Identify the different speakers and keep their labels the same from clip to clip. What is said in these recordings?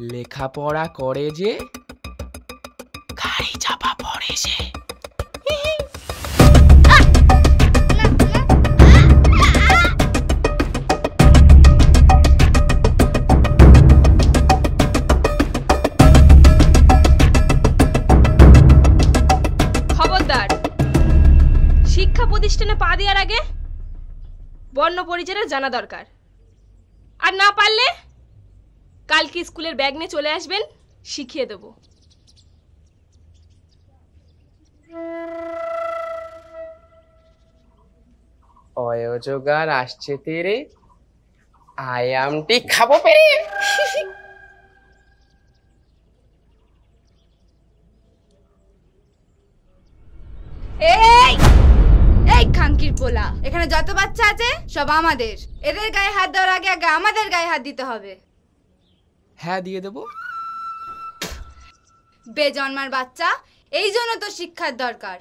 Speaker 1: লেখাপড়া করে যে গাড়ি চাপা পড়ে সে।
Speaker 2: খবরদার, শিক্ষা প্রতিষ্ঠানে পা দেওয়ার আগে বর্ণ পরিচয় জানা দরকার। আর না পারলে কালকে স্কুলের ব্যাগ নিয়ে চলে আসবেন, শিখিয়ে দেব।
Speaker 1: অযোগার আসছে তেরে, আয়ামটি খাবো পেরে।
Speaker 3: এই এই খাঙ্কির পোলা, এখানে যত বাচ্চা আছে সব আমাদের। এদের গায়ে হাত দেওয়ার আগে আগে আমাদের গায়ে হাত দিতে হবে।
Speaker 1: হ্যাঁ, দিয়ে দেবো।
Speaker 3: বেজন্মার বাচ্চা, এই জন্য তো শিক্ষার দরকার।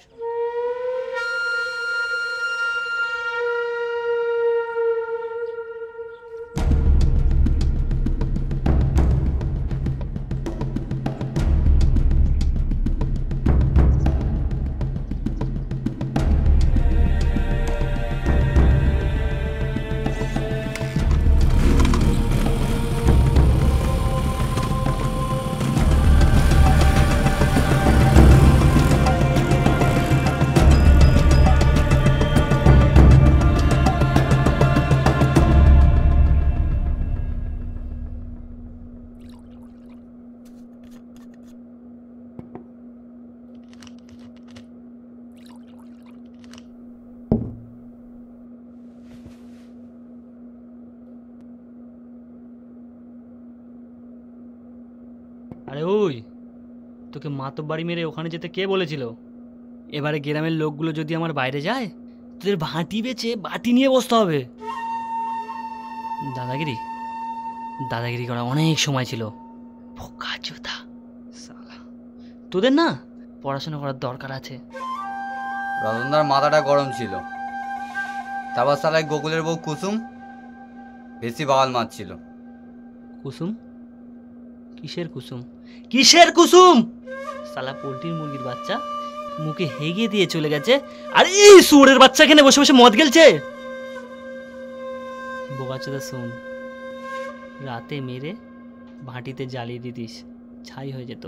Speaker 4: আরে ওই, তোকে মাতব বাড়ি মেরে ওখানে যেতে কে বলেছিল? এবারে গ্রামের লোকগুলো যদি আমার বাইরে যায়, তোদের ভাঁটি বেচে বাটি নিয়ে বসতে হবে। দাদাগিরি দাদাগিরি করা অনেক সময় ছিল। বোকা চোদা শালা, তোদের না পড়াশোনা করার দরকার আছে।
Speaker 5: রতনদার মাথাটা গরম ছিল, তারপর সালায় গোকুলের বউ কুসুম বেশি বাগাল মারছিল।
Speaker 4: কুসুম? কিসের কুসুম? কিসের কুসুম? শালা পোল্ট্রির মুরগির বাচ্চা মুখে হেগে দিয়ে চলে গেছে, আর এই শুয়োরের বাচ্চা এখানে বসে বসে মদ গেলছে। বোকাচোদা শোন, রাতে মেরে ভাঁটিতে জ্বালিয়ে দিতিস, ছাই হয়ে যেত।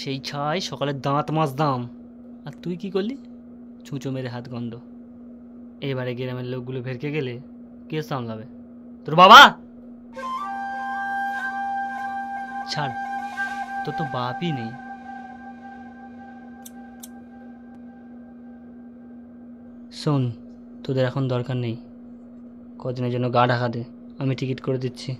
Speaker 4: সেই ছাই সকালে দাঁত মাজতাম, আর তুই কি করলি? ছুঁচো মেরে হাত গন্ধ। এবারে গ্রামের লোকগুলো ভেরকে গেলে কে সামলাবে? তোর বাবা? ছাড়, তোর তো বাপই নেই। শোন, তোদের এখন দরকার নেই, কদিনের জন্য গা ঢাকা দে, আমি টিকিট করে দিচ্ছি।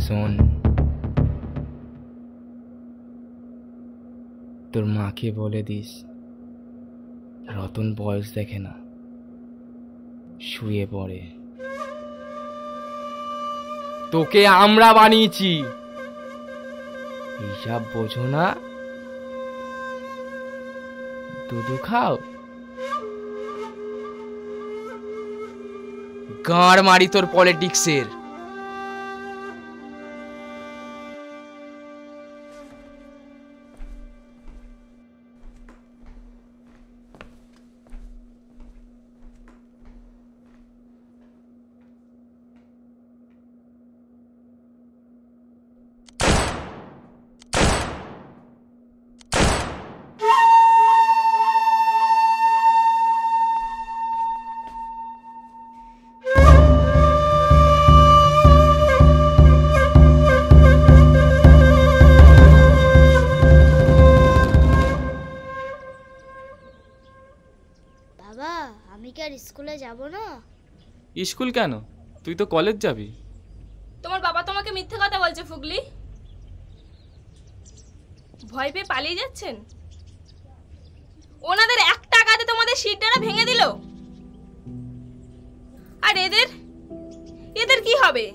Speaker 1: শোন, তোর মাকে বলে দিস রতন বয়স দেখে না, শুয়ে পড়ে। তোকে আমরা বানিয়েছি, এইসব বোঝো না? দুধু খাও, গাঁড় মারি তোর পলিটিক্সের।
Speaker 6: স্কুলে যাব না?
Speaker 7: স্কুল কেন? তুই তো কলেজ যাবি।
Speaker 2: তোমার বাবা তোমাকে মিথ্যে কথা বলছে ফুগলি। ভয় পেয়ে পালিয়ে যাচ্ছেন? ওনাদের এক টাকাতে তোমাদের সিটটা ভেঙে দিল। আর এদের এদের কি হবে?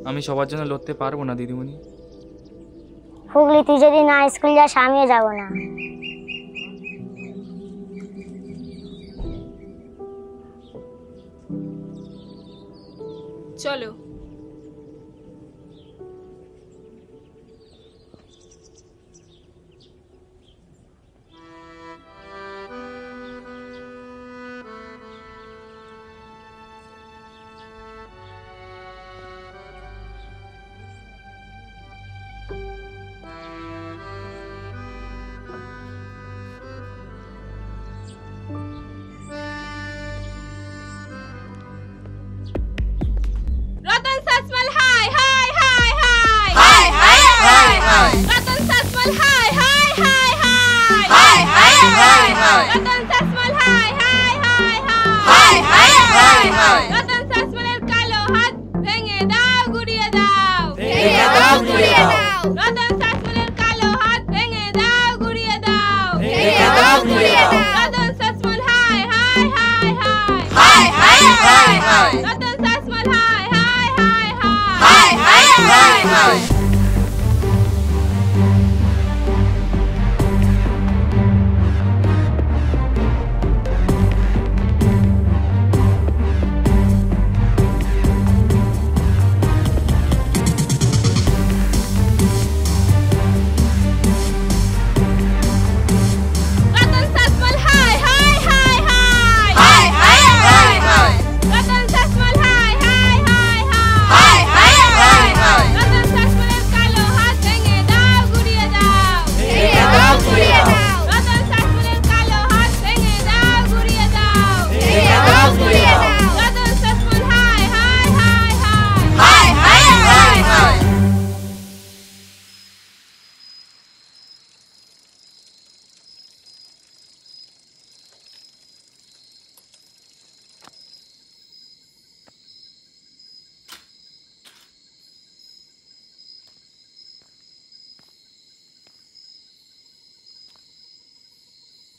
Speaker 7: আমি সবার জন্য লড়তে পারবো না দিদিমণি।
Speaker 6: হুগলি তুই যদি না স্কুল যাস আমিও যাব না।
Speaker 2: চলো। রতন সাসমল হাই হাই হাই হাই হাই হাই হাই হাই রতন সাসমল হাই হাই হাই হাই হাই হাই হাই হাই রতন সাসমল হাই হাই হাই হাই হাই হাই হাই রতন সাসমলের কালো হাত ভেঙে দাও গুড়িয়ে দাও ভেঙে দাও গুড়িয়ে দাও রতন সাসমলের কালো হাত ভেঙে দাও গুড়িয়ে দাও ভেঙে দাও গুড়িয়ে দাও রতন সাসমল হাই হাই হাই হাই হাই হাই হাই রতন সাসমল হাই হাই হাই হাই হাই হাই হাই রতন সাসমল হাই হাই হাই হাই হাই হাই হাই রতন সাসমল হাই হাই হাই হাই হাই হাই হাই রতন সাসমলের কালো হাত ভেঙে দাও গুড়িয়ে দাও ভেঙে দাও গুড়িয়ে দাও রতন সাসমলের কালো হাত ভেঙে দাও গুড়িয়ে দাও ভেঙে দাও গুড়িয়ে দাও রতন সাসমল হাই হাই হাই হাই হাই হাই হাই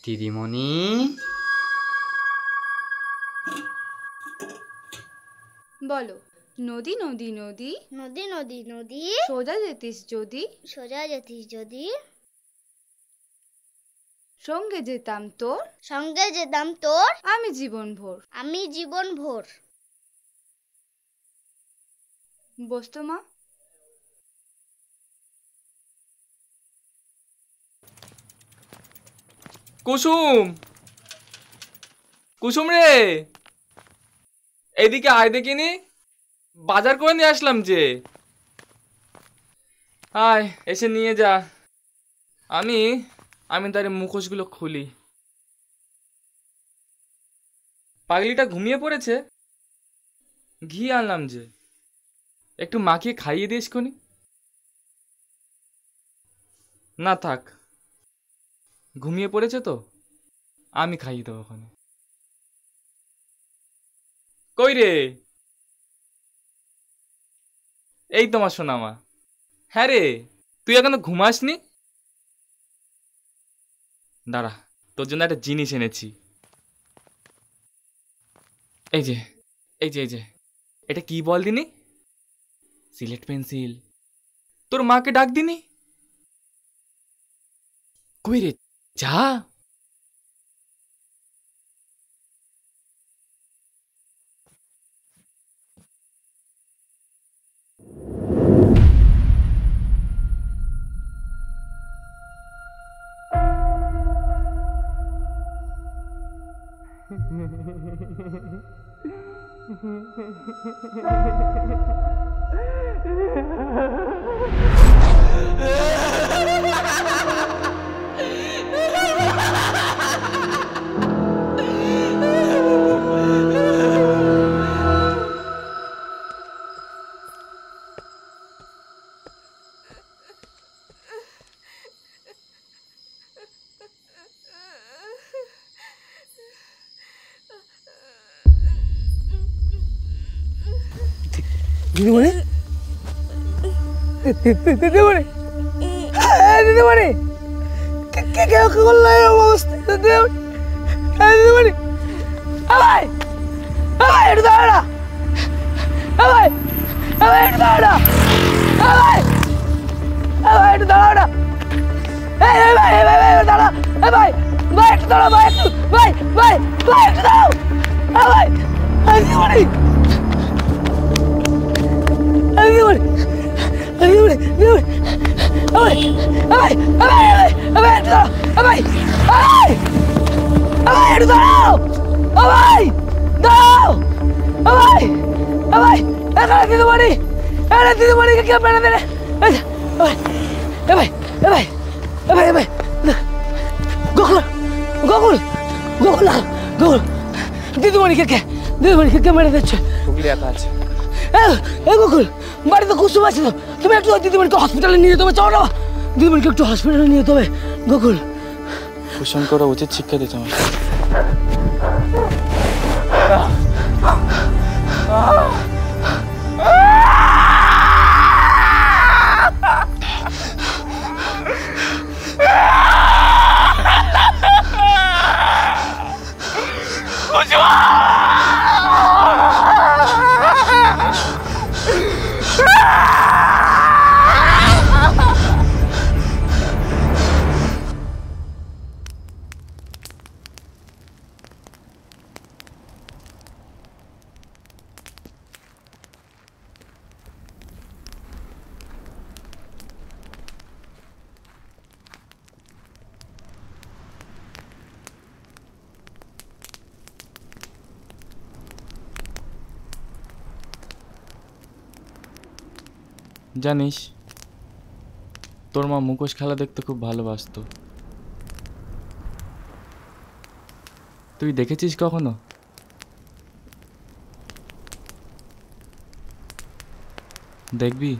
Speaker 5: দিদিমণি,
Speaker 3: বলো। নদী নদী নদী
Speaker 6: নদী নদী নদী
Speaker 3: সোজা যেতিস যদি,
Speaker 6: সোজা যেতিস যদি,
Speaker 3: সঙ্গে যেতাম তোর,
Speaker 6: সঙ্গে যেতাম তোর,
Speaker 3: আমি জীবন ভোর।
Speaker 6: আমি জীবন ভোর।
Speaker 3: বসতো মা।
Speaker 7: কুসুম, কুসুম রে, এদিকে আয় দেখিনি, বাজার করে নিয়ে আসলাম যে। আয়, এসে নিয়ে যা। আমি তার মুখোশগুলো খুলি। পাগলিটা ঘুমিয়ে পড়েছে, ঘি আনলাম যে, একটু মাখিয়ে খাইয়ে দিস কোনি। না থাক, ঘুমিয়ে পড়েছে তো, আমি খাইয়ে দেবো ওখানে। কই রে? এই তোমার সোনামা। হ্যাঁ রে, তুই এখনো ঘুমাসনি? দাঁড়া, তোর জন্য একটা জিনিস এনেছি। এই যে, এই যে, এই যে, এটা কি বল দিনি? সিলেট পেন্সিল। তোর মাকে ডাক দিনি? কই রে, যা।
Speaker 8: দিদিমণি, দিদিমণি, দিদিমণি, কে করলো এরকম অবস্থা? দিদিমণি, ভাই, ভাই একটু দাঁড়া না, ভাই, ভাই একটু দাঁড়া না, ভাই, ভাই একটু দাঁড়াও না। এই ভাই দাঁড়া। ভাই একটু দাঁড়াও ভাই, একটু ভাই একটু দাঁড়াও। ভাই দিদিমণি একটু দাঁড়াও। ভাই দাঁড়াও। ভাই এখানে দিদিমণিকে কেউ মেরে দেবে। ভাই গোকুল দিদিমণিকে কে মেরে দিচ্ছে?
Speaker 7: হুগলি একা আছে।
Speaker 8: গোকুল বাড়িতে কুসুম আছে তো, তুমি একটু দিদিমণিকে হসপিটালে নিয়ে যেতে হবে। চলো না, দিদিমণিকে একটু হসপিটালে নিয়ে যেতে হবে। গোকুল
Speaker 7: কুসুম করা উচিত শিক্ষা দিতে আমার। জানিস, তোর মা মুখোশ খেলা দেখতে খুব ভালোবাসতো। তুই দেখেছিস কখনো? দেখবি?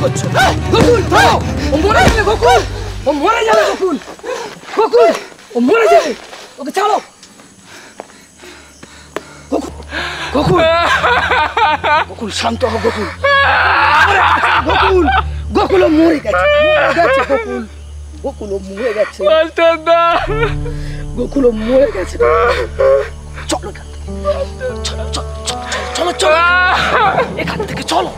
Speaker 8: করছো? গোকুল থামো, ও মরে যাবে গোকুল, ও মরে যাবে গোকুল, গোকুল ও মরে যাবে, ওকে ছাড়ো। গোকুল গোকুল গোকুল শান্ত হও গোকুল, গোকুল গোকুল ও মরে গেছে, গোকুল গোকুল ও মরে গেছে, গোকুল ও মরে গেছে। চলো এখান থেকে, চলো চলো চলো চলো এখান থেকে চলো।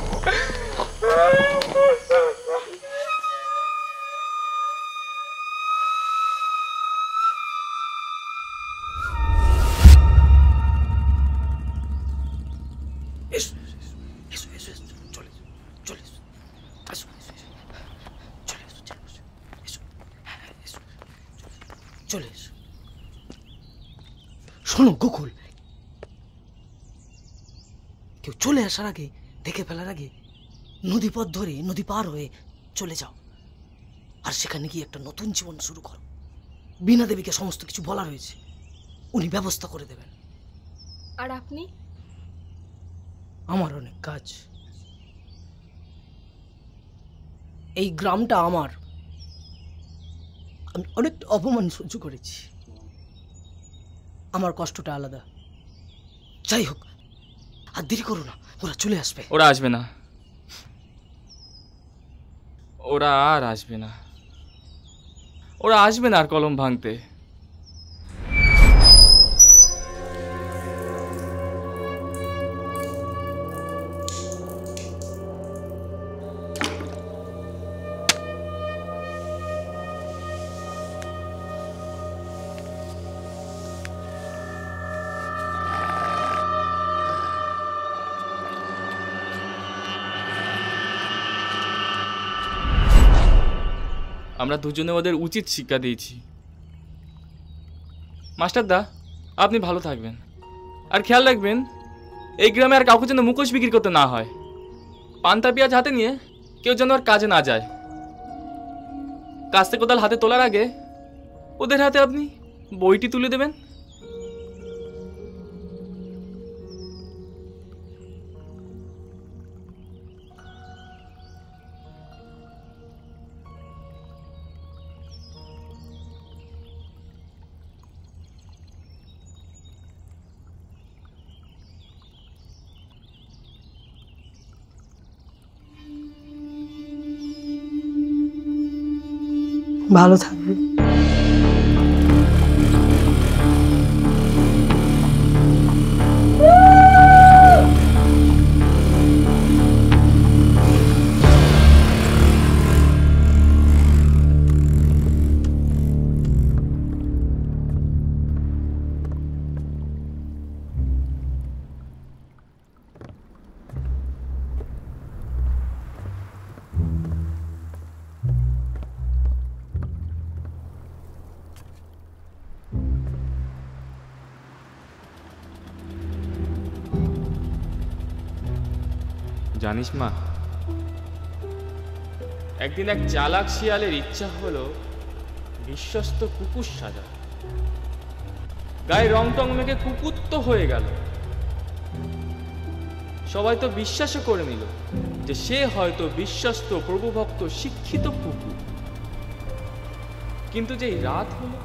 Speaker 8: চলে এসো। শোনো গোকুল, কেউ চলে আসার আগে, দেখে ফেলার আগে নদী পথ ধরে নদী পার হয়ে চলে যাও, আর সেখানে গিয়ে একটা নতুন জীবন শুরু করো। বীণা দেবীকে সমস্ত কিছু বলা হয়েছে, উনি ব্যবস্থা করে দেবেন।
Speaker 2: আর আপনি?
Speaker 8: আমার অনেক কাজ, এই গ্রামটা আমার, আমি অনেক অপমান সহ্য করেছি, আমার কষ্টটা আলাদা। যাই হোক, আর দেরি করো না, ওরা চলে আসবে।
Speaker 7: ওরা আসবে না, ওরা আর আসবে না, ওরা আসবে না আর কলম ভাঙতে। আমরা দুজনে ওদের উচিত শিক্ষা দিয়েছি। মাস্টারদা, আপনি ভালো থাকবেন, আর খেয়াল রাখবেন এই গ্রামে আর কাউকে যেন মুখোশ বিক্রি করতে না হয়। পান্তা পেঁয়াজ হাতে নিয়ে কেউ যেন আর কাজে না যায়। কাস্তে কোদাল হাতে তোলার আগে ওদের হাতে আপনি বইটি তুলে দেবেন।
Speaker 8: ভালো থাকবে।
Speaker 7: জানিস মা, একদিন এক চালাক শিয়ালের ইচ্ছা হলো বিশ্বস্ত কুকুর সাজা। গায়ে রং টং মেখে কুকুর তো হয়ে গেল। সবাই তো বিশ্বাসও করে নিল যে সে হয়তো বিশ্বস্ত প্রভুভক্ত শিক্ষিত কুকুর। কিন্তু যেই রাত হলো,